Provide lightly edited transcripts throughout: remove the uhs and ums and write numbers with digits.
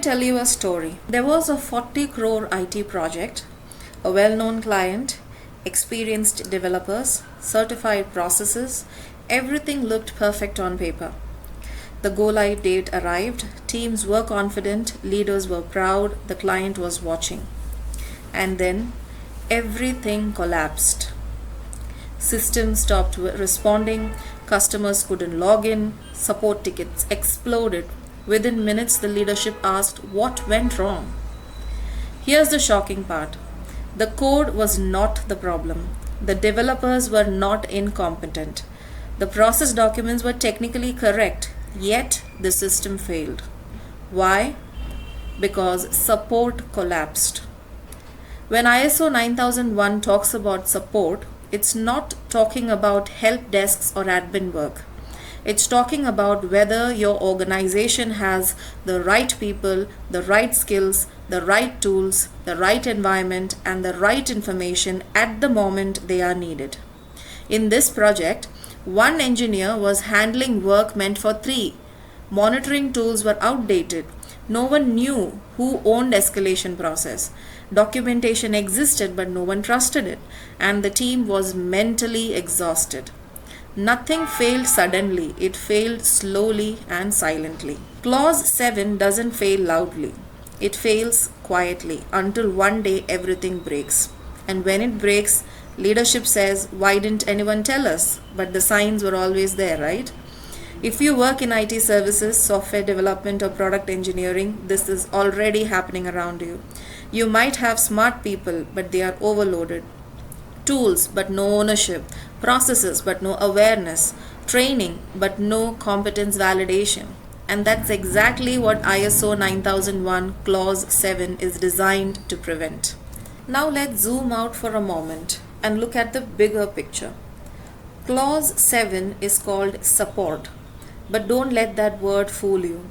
Tell you a story. There was a 40 crore IT project, a well known client, experienced developers, certified processes, everything looked perfect on paper. The go live date arrived, teams were confident, leaders were proud, the client was watching. And then everything collapsed. Systems stopped responding, customers couldn't log in, support tickets exploded. Within minutes, the leadership asked what went wrong. Here's the shocking part: the code was not the problem, the developers were not incompetent, the process documents were technically correct, yet the system failed. Why? Because support collapsed. When ISO 9001 talks about support, it's not talking about help desks or admin work. It's talking about whether your organization has the right people, the right skills, the right tools, the right environment, and the right information at the moment they are needed. In this project, one engineer was handling work meant for three. Monitoring tools were outdated. No one knew who owned escalation process. Documentation existed, but no one trusted it, and the team was mentally exhausted. Nothing failed suddenly, it failed slowly and silently. Clause 7 doesn't fail loudly, it fails quietly until one day everything breaks. And when it breaks, leadership says, "Why didn't anyone tell us?" But the signs were always there, right? If you work in IT services, software development, or product engineering, this is already happening around you. You might have smart people, but they are overloaded. Tools, but no ownership. Processes, but no awareness. Training, but no competence validation. And that's exactly what ISO 9001 Clause 7 is designed to prevent. Now let's zoom out for a moment and look at the bigger picture. Clause 7 is called support, but don't let that word fool you.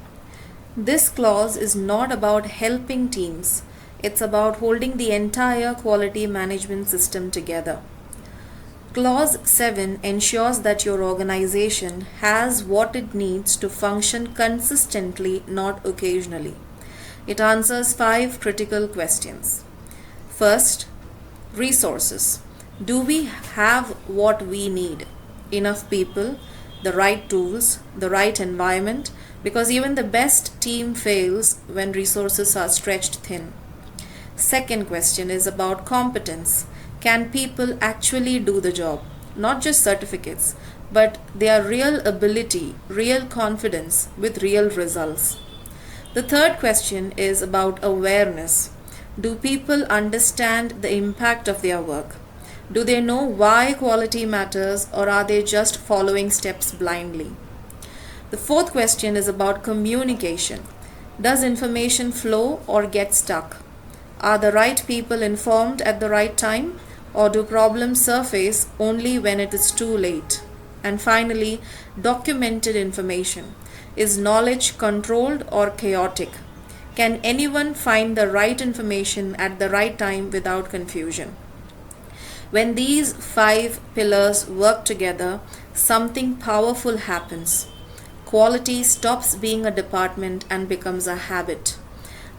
This clause is not about helping teams. It's about holding the entire quality management system together. Clause 7 ensures that your organization has what it needs to function consistently, not occasionally. It answers 5 critical questions. First, resources. Do we have what we need? Enough people, the right tools, the right environment? Because even the best team fails when resources are stretched thin. Second question is about competence. Can people actually do the job? Not just certificates, but their real ability, real confidence with real results. The third question is about awareness. Do people understand the impact of their work? Do they know why quality matters, or are they just following steps blindly? The fourth question is about communication. Does information flow or get stuck? Are the right people informed at the right time, or do problems surface only when it is too late? And finally, documented information. Is knowledge controlled or chaotic? Can anyone find the right information at the right time without confusion? When these 5 pillars work together, something powerful happens. Quality stops being a department and becomes a habit.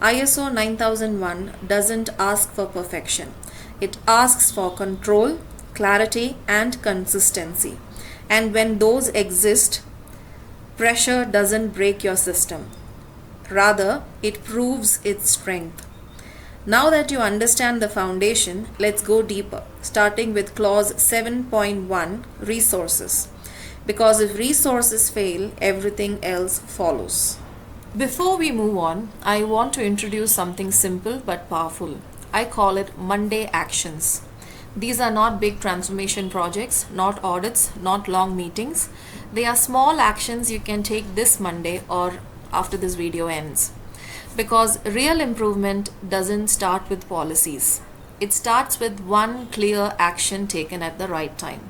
ISO 9001 doesn't ask for perfection. It asks for control, clarity, and consistency. And when those exist, pressure doesn't break your system. Rather, it proves its strength. Now that you understand the foundation, let's go deeper, starting with Clause 7.1, resources. Because if resources fail, everything else follows. Before we move on, I want to introduce something simple but powerful. I call it Monday actions. These are not big transformation projects, not audits, not long meetings. They are small actions you can take this Monday or after this video ends. Because real improvement doesn't start with policies. It starts with one clear action taken at the right time.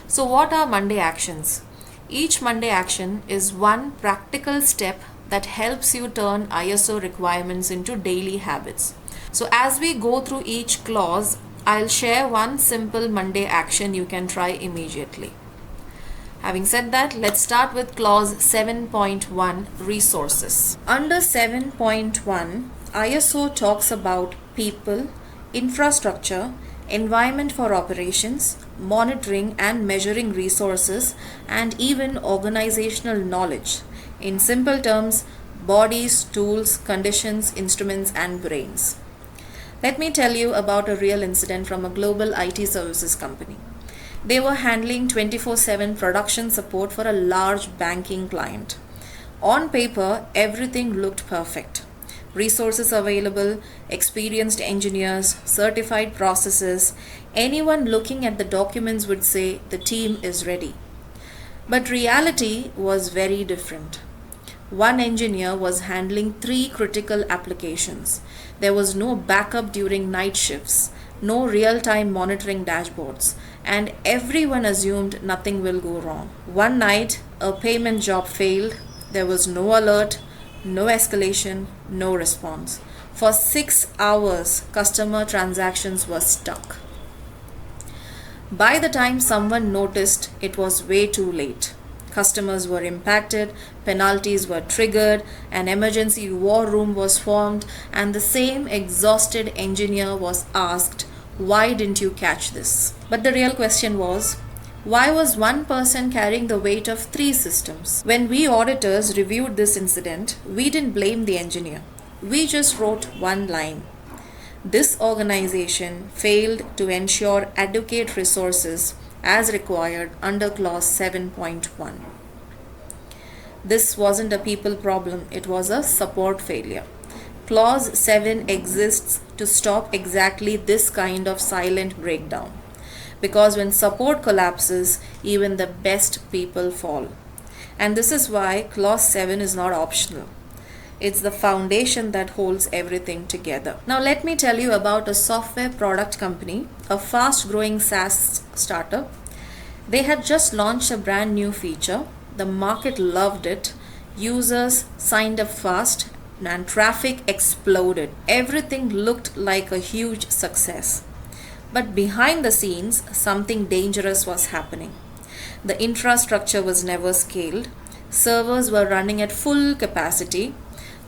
So what are Monday actions? Each Monday action is one practical step that helps you turn ISO requirements into daily habits. So as we go through each clause, I'll share one simple Monday action you can try immediately. Having said that, let's start with clause 7.1 resources. Under 7.1, ISO talks about people, infrastructure, environment for operations, monitoring and measuring resources, and even organizational knowledge. In simple terms, bodies, tools, conditions, instruments, and brains. Let me tell you about a real incident from a global IT services company. They were handling 24/7 production support for a large banking client. On paper, everything looked perfect. Resources available, experienced engineers, certified processes. Anyone looking at the documents would say the team is ready. But reality was very different. One engineer was handling 3 critical applications. There was no backup during night shifts, no real-time monitoring dashboards, and everyone assumed nothing will go wrong. One night, a payment job failed. There was no alert, no escalation, no response. For 6 hours, customer transactions were stuck. By the time someone noticed, it was way too late. Customers were impacted, penalties were triggered, an emergency war room was formed, and the same exhausted engineer was asked, "Why didn't you catch this?" But the real question was, why was one person carrying the weight of 3 systems? When we auditors reviewed this incident, we didn't blame the engineer. We just wrote one line. This organization failed to ensure adequate resources as required under clause 7.1. This wasn't a people problem, it was a support failure. Clause 7 exists to stop exactly this kind of silent breakdown. Because when support collapses, even the best people fall. And this is why clause 7 is not optional. It's the foundation that holds everything together. Now let me tell you about a software product company, a fast-growing SaaS startup. They had just launched a brand new feature. The market loved it. Users signed up fast and traffic exploded. Everything looked like a huge success. But behind the scenes, something dangerous was happening. The infrastructure was never scaled. Servers were running at full capacity.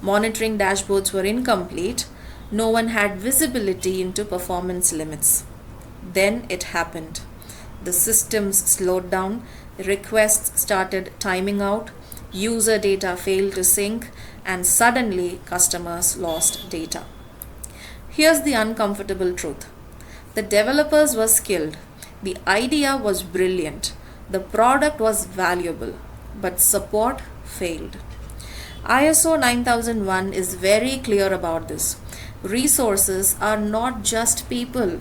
Monitoring dashboards were incomplete. No one had visibility into performance limits. Then it happened. The systems slowed down. Requests started timing out. User data failed to sync. And suddenly, customers lost data. Here's the uncomfortable truth. The developers were skilled. The idea was brilliant. The product was valuable. But support failed. ISO 9001 is very clear about this. Resources are not just people.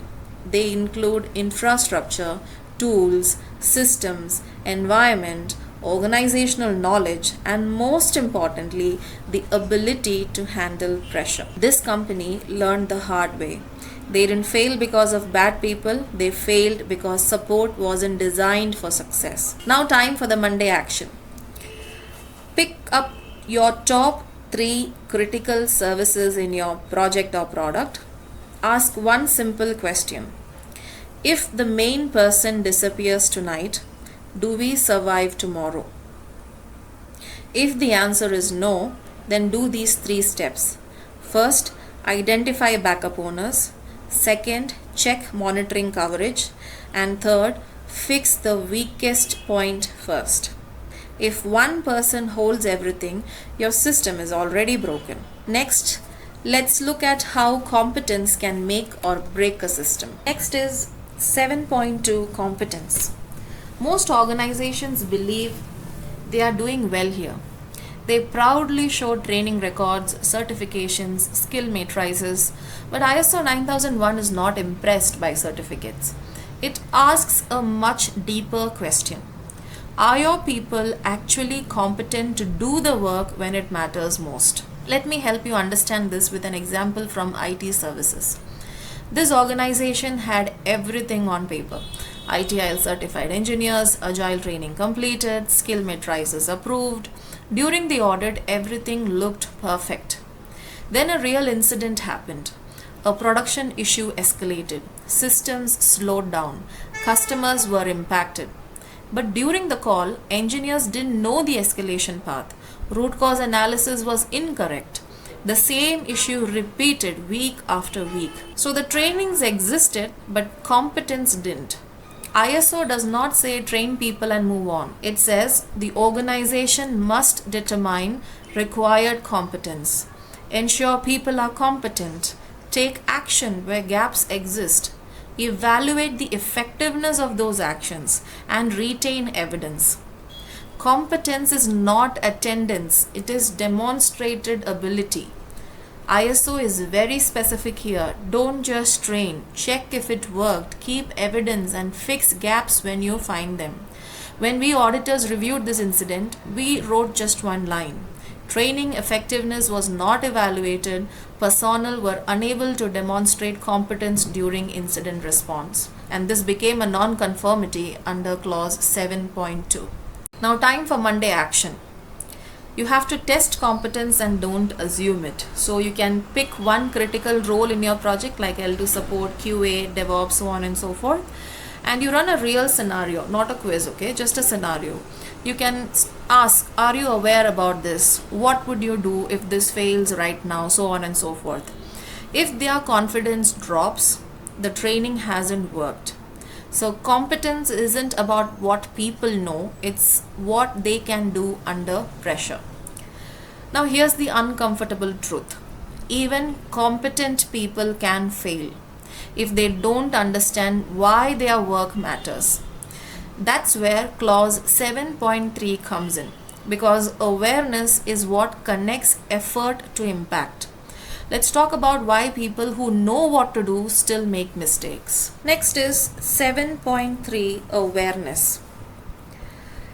They include infrastructure, tools, systems, environment, organizational knowledge, and most importantly, the ability to handle pressure. This company learned the hard way. They didn't fail because of bad people, they failed because support wasn't designed for success. Now, time for the Monday action. Pick up your top 3 critical services in your project or product. Ask one simple question. If the main person disappears tonight, do we survive tomorrow? If the answer is no, then do these 3 steps. First, identify backup owners. Second, check monitoring coverage. And third, fix the weakest point first. If one person holds everything, your system is already broken. Next, let's look at how competence can make or break a system. Next is 7.2 competence. Most organizations believe they are doing well here. They proudly show training records, certifications, skill matrices, but ISO 9001 is not impressed by certificates. It asks a much deeper question. Are your people actually competent to do the work when it matters most? Let me help you understand this with an example from IT services. This organization had everything on paper. ITIL certified engineers, agile training completed, skill matrices approved. During the audit, everything looked perfect. Then a real incident happened. A production issue escalated. Systems slowed down. Customers were impacted. But during the call, engineers didn't know the escalation path. Root cause analysis was incorrect. The same issue repeated week after week. So the trainings existed, but competence didn't. ISO does not say train people and move on. It says the organization must determine required competence, ensure people are competent, take action where gaps exist, evaluate the effectiveness of those actions, and retain evidence. Competence is not attendance, it is demonstrated ability. ISO is very specific here. Don't just train, check if it worked, keep evidence, and fix gaps when you find them. When we auditors reviewed this incident, we wrote just one line. Training effectiveness was not evaluated, personnel were unable to demonstrate competence during incident response, and this became a non-conformity under clause 7.2. Now time for Monday action. You have to test competence and don't assume it. So you can pick one critical role in your project like L2 support, QA, DevOps, so on and so forth. And you run a real scenario, not a quiz, okay? Just a scenario. You can ask, are you aware about this? What would you do if this fails right now? So on and so forth. If their confidence drops, the training hasn't worked. So competence isn't about what people know, it's what they can do under pressure. Now here's the uncomfortable truth. Even competent people can fail if they don't understand why their work matters. That's where clause 7.3 comes in, because awareness is what connects effort to impact. Let's talk about why people who know what to do still make mistakes. Next is 7.3 awareness.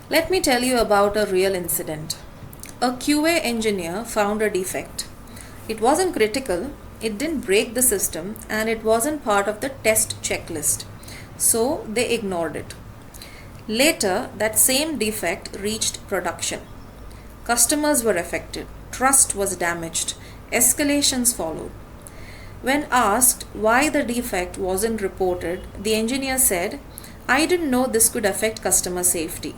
Let me tell you about a real incident. A QA engineer found a defect. It wasn't critical, it didn't break the system, and it wasn't part of the test checklist. So they ignored it. Later, that same defect reached production. Customers were affected, trust was damaged, escalations followed. When asked why the defect wasn't reported, the engineer said, "I didn't know this could affect customer safety."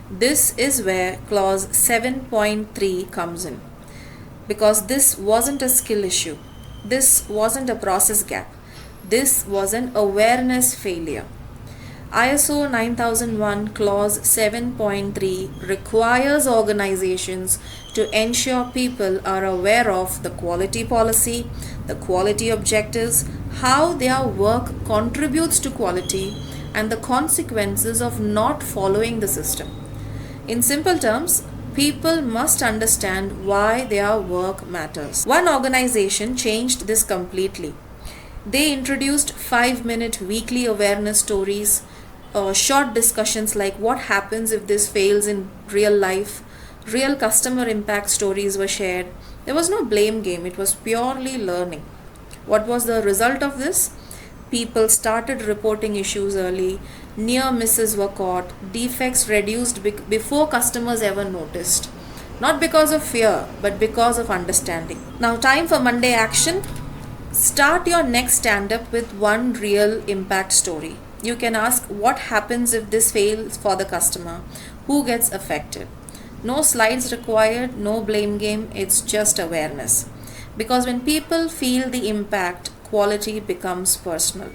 This is where clause 7.3 comes in, because this wasn't a skill issue, this wasn't a process gap, this was an awareness failure. ISO 9001 clause 7.3 requires organizations to ensure people are aware of the quality policy, the quality objectives, how their work contributes to quality, and the consequences of not following the system. In simple terms, people must understand why their work matters. One organization changed this completely. They introduced 5-minute weekly awareness stories, short discussions like what happens if this fails in real life. Real customer impact stories were shared. There was no blame game, it was purely learning. What was the result of this? People started reporting issues early, near misses were caught, defects reduced before customers ever noticed. Not because of fear, but because of understanding. Now, time for Monday action. Start your next stand-up with one real impact story. You can ask, what happens if this fails for the customer? Who gets affected? No slides required, no blame game, it's just awareness. Because when people feel the impact, quality becomes personal.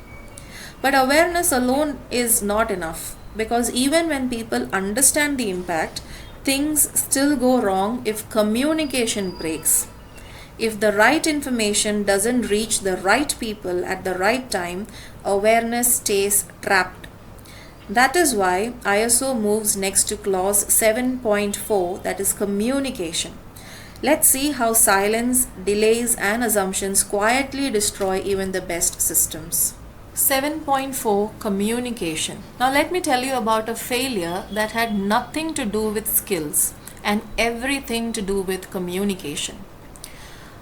But awareness alone is not enough, because even when people understand the impact, things still go wrong if communication breaks. If the right information doesn't reach the right people at the right time, awareness stays trapped. That is why ISO moves next to clause 7.4, that is communication. Let's see how silence, delays, and assumptions quietly destroy even the best systems. 7.4 Communication. Now let me tell you about a failure that had nothing to do with skills and everything to do with communication.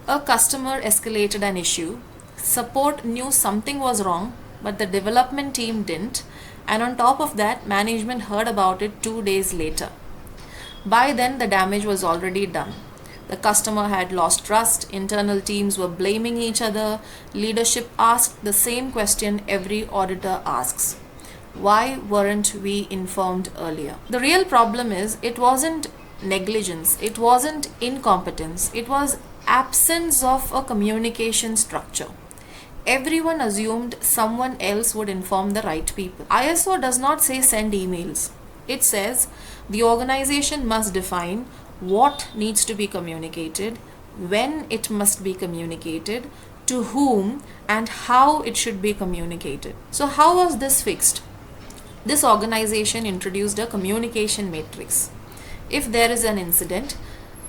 A customer escalated an issue. Support knew something was wrong, but the development team didn't, and on top of that, management heard about it 2 days later. By then, the damage was already done. The customer had lost trust, internal teams were blaming each other, leadership asked the same question every auditor asks. Why weren't we informed earlier? The real problem is it wasn't negligence, it wasn't incompetence, it was absence of a communication structure. Everyone assumed someone else would inform the right people. ISO does not say send emails. It says the organization must define what needs to be communicated, when it must be communicated, to whom, and how it should be communicated. So, how was this fixed? This organization introduced a communication matrix. If there is an incident,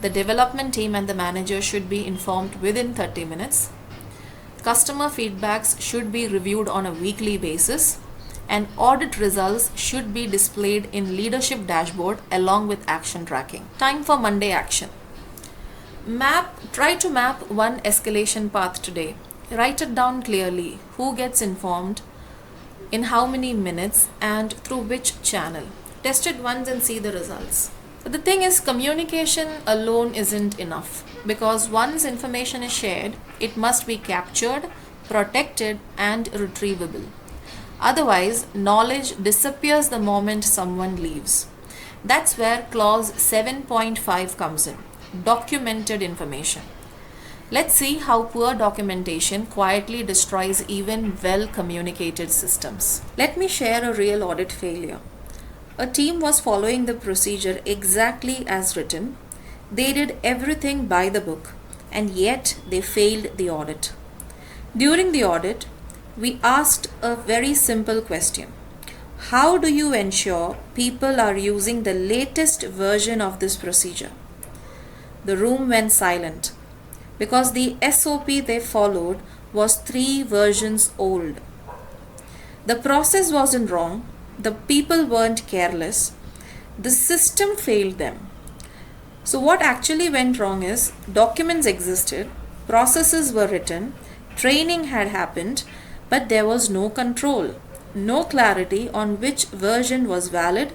the development team and the manager should be informed within 30 minutes. Customer feedbacks should be reviewed on a weekly basis, and audit results should be displayed in leadership dashboard along with action tracking. Time for Monday action. Try to map one escalation path today. Write it down clearly. Who gets informed, in how many minutes, and through which channel. Test it once and see the results. But the thing is, communication alone isn't enough, because once information is shared, it must be captured, protected, and retrievable. Otherwise, knowledge disappears the moment someone leaves. That's where clause 7.5 comes in. Documented information. Let's see how poor documentation quietly destroys even well-communicated systems. Let me share a real audit failure. A team was following the procedure exactly as written. They did everything by the book, and yet they failed the audit. During the audit, we asked a very simple question. How do you ensure people are using the latest version of this procedure? The room went silent because the SOP they followed was 3 versions old. The process wasn't wrong, the people weren't careless, the system failed them. So what actually went wrong is documents existed, processes were written, training had happened, but there was no control, no clarity on which version was valid,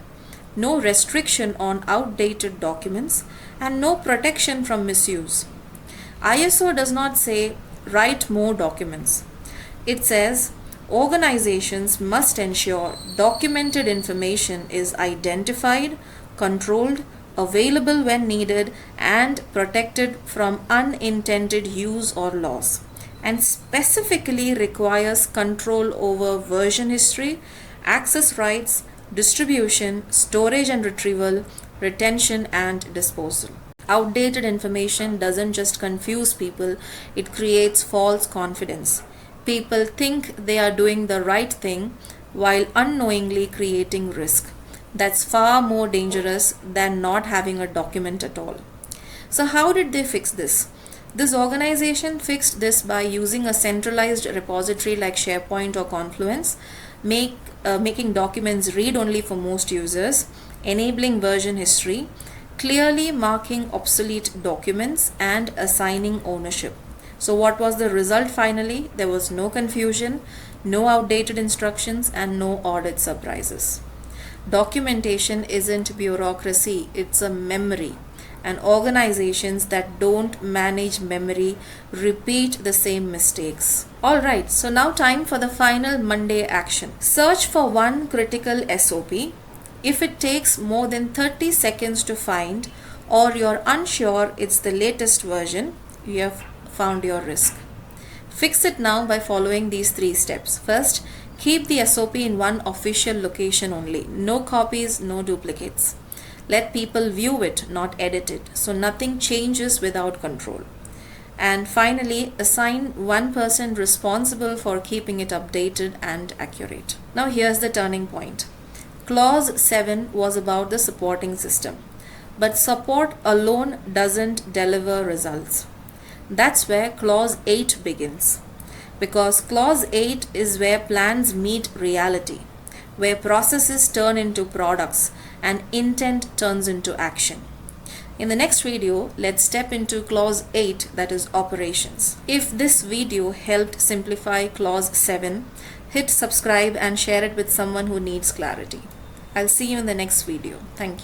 no restriction on outdated documents, and no protection from misuse. ISO does not say write more documents. It says organizations must ensure documented information is identified, controlled, available when needed, and protected from unintended use or loss, and specifically requires control over version history, access rights, distribution, storage and retrieval, retention, and disposal. Outdated information doesn't just confuse people, it creates false confidence. People think they are doing the right thing while unknowingly creating risk. That's far more dangerous than not having a document at all. So, how did they fix this? This organization fixed this by using a centralized repository like SharePoint or Confluence, making documents read-only for most users, enabling version history, clearly marking obsolete documents, and assigning ownership. So what was the result finally? There was no confusion, no outdated instructions, and no audit surprises. Documentation isn't bureaucracy, it's a memory. And organizations that don't manage memory repeat the same mistakes. Alright, so now time for the final Monday action. Search for one critical SOP. If it takes more than 30 seconds to find, or you're unsure it's the latest version, you have found your risk. Fix it now by following these 3 steps. First, keep the SOP in one official location only. No copies, no duplicates. Let people view it, not edit it, so nothing changes without control. And finally, assign one person responsible for keeping it updated and accurate. Now here's the turning point. Clause 7 was about the supporting system, but support alone doesn't deliver results. That's where clause 8 begins, because clause 8 is where plans meet reality, where processes turn into products and intent turns into action. In the next video, let's step into clause 8, that is operations. If this video helped simplify clause 7, hit subscribe and share it with someone who needs clarity. I'll see you in the next video. Thank you.